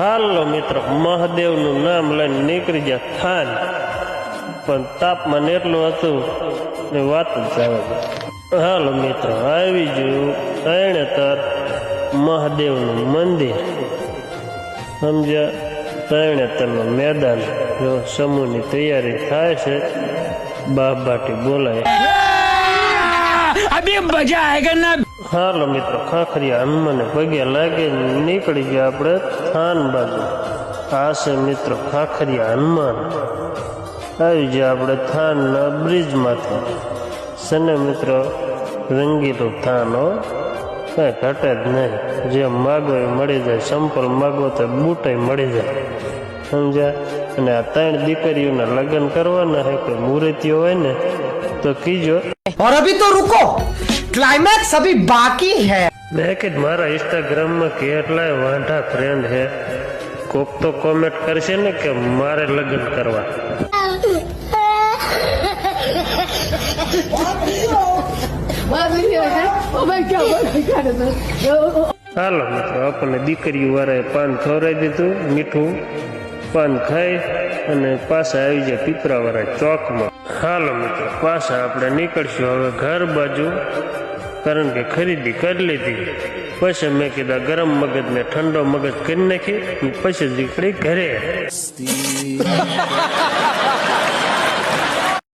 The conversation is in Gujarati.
હાલો મિત્રો, મહાદેવનું નામ લઈને નીકળી ગયા થાન, પણ તાપમાન એટલું હતું ને વાત જ જવા દે. હાલો મિત્રો, આવી ગયું તરણેતર મહાદેવનું મંદિર, સમજ્યા? તરણેતરનું મેદાન. જો સમૂહની તૈયારી થાય છે, બાબાટી બોલાય. અભી મજા આયેગા ના. હાલો મિત્રો, ખાખરિયા હનુમાને પગે લાગે નીકળી ગયા આપણે થાન બાજુ. આ છે મિત્રો ખાખરિયા હનુમાન. આવી ગયા આપણે થાનના બ્રિજમાંથી. સને મિત્રો રંગીલું થાન હો, કાંઈ ઘટે જ નહીં. જે માગો એ મળી જાય. સંપલ માગો તો બૂટાઈ મળી જાય, સમજ્યા? અને આ 3 દીકરીઓના લગ્ન કરવાના હોય, કોઈ મૂર્તિઓ હોય ને તો કીજો. और अभी तो रुको, क्लाइमैक्स अभी बाकी है. મેં કે મારા ઇન્સ્ટાગ્રામમાં કેટલાય વાંઢા ફ્રેન્ડ હે, કોક તો કોમેન્ટ કરશે ને કે મારે લગ્ન કરવા. હાલો મિત્રો, આપણને દીકરીઓ વાળાએ પાન ખવડાવી દીધું, મીઠું પાન ખાઈ અને પાછા આવી જાય પીપરાવાળા ચોકમાં. હાલો મિત્રો, પાછા આપણે નીકળશું હવે ઘર બાજુ, કારણ કે ખરીદી કરી લીધી. પછી મેં કીધા ગરમ મગજ ને ઠંડો મગજ કરી નાખી, પછી નીકળી ઘરે.